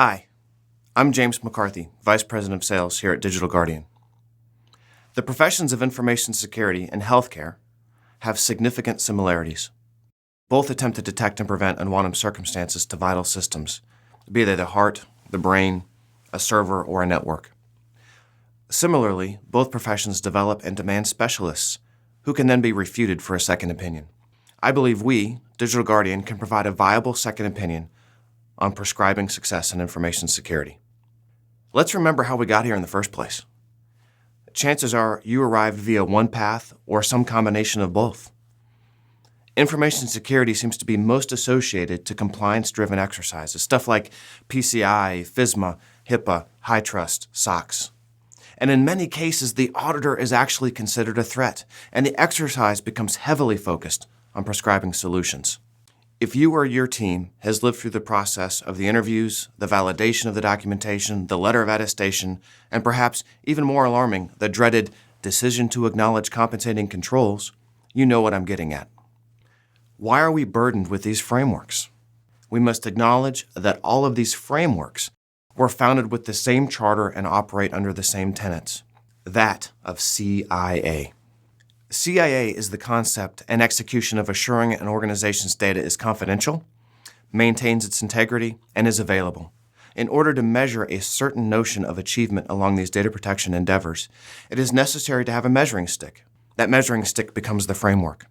Hi, I'm James McCarthy, Vice President of Sales here at Digital Guardian. The professions of information security and healthcare have significant similarities. Both attempt to detect and prevent unwanted circumstances to vital systems, be they the heart, the brain, a server, or a network. Similarly, both professions develop and demand specialists who can then be refuted for a second opinion. I believe we, Digital Guardian, can provide a viable second opinion on prescribing success in information security. Let's remember how we got here in the first place. Chances are you arrived via one path or some combination of both. Information security seems to be most associated to compliance-driven exercises, stuff like PCI, FISMA, HIPAA, HITRUST, SOX. And in many cases, the auditor is actually considered a threat, and the exercise becomes heavily focused on prescribing solutions. If you or your team has lived through the process of the interviews, the validation of the documentation, the letter of attestation, and perhaps even more alarming, the dreaded decision to acknowledge compensating controls, you know what I'm getting at. Why are we burdened with these frameworks? We must acknowledge that all of these frameworks were founded with the same charter and operate under the same tenets, that of CIA. CIA is the concept and execution of assuring an organization's data is confidential, maintains its integrity, and is available. In order to measure a certain notion of achievement along these data protection endeavors, it is necessary to have a measuring stick. That measuring stick becomes the framework.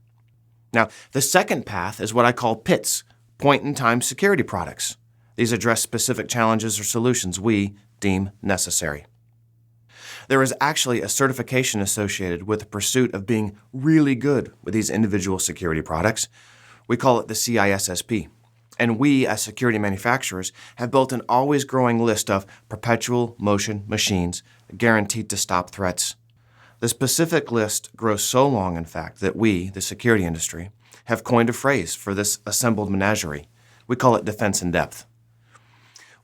Now, the second path is what I call PITs, point-in-time security products. These address specific challenges or solutions we deem necessary. There is actually a certification associated with the pursuit of being really good with these individual security products. We call it the CISSP. And we, as security manufacturers, have built an always growing list of perpetual motion machines guaranteed to stop threats. The specific list grows so long, in fact, that we, the security industry, have coined a phrase for this assembled menagerie. We call it defense in depth.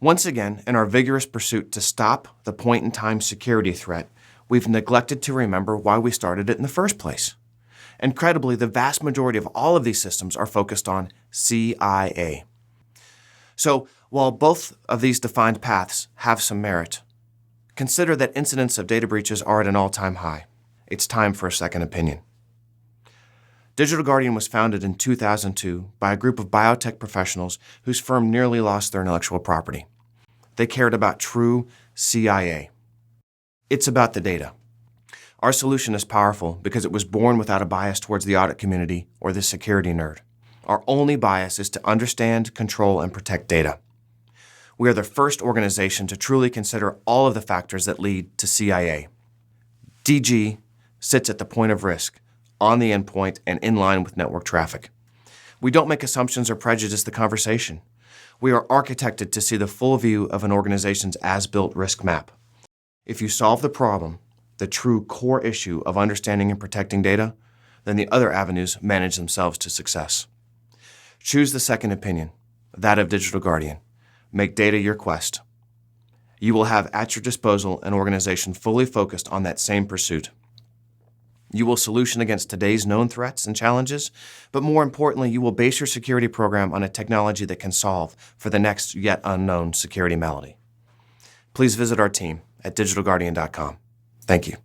Once again, in our vigorous pursuit to stop the point-in-time security threat, we've neglected to remember why we started it in the first place. Incredibly, the vast majority of all of these systems are focused on CIA. So, while both of these defined paths have some merit, consider that incidents of data breaches are at an all-time high. It's time for a second opinion. Digital Guardian was founded in 2002 by a group of biotech professionals whose firm nearly lost their intellectual property. They cared about true CIA. It's about the data. Our solution is powerful because it was born without a bias towards the audit community or the security nerd. Our only bias is to understand, control, and protect data. We are the first organization to truly consider all of the factors that lead to CIA. DG sits at the point of risk, on the endpoint, and in line with network traffic. We don't make assumptions or prejudice the conversation. We are architected to see the full view of an organization's as-built risk map. If you solve the problem, the true core issue of understanding and protecting data, then the other avenues manage themselves to success. Choose the second opinion, that of Digital Guardian. Make data your quest. You will have at your disposal an organization fully focused on that same pursuit. You will solution against today's known threats and challenges, but more importantly, you will base your security program on a technology that can solve for the next yet unknown security malady. Please visit our team at digitalguardian.com. Thank you.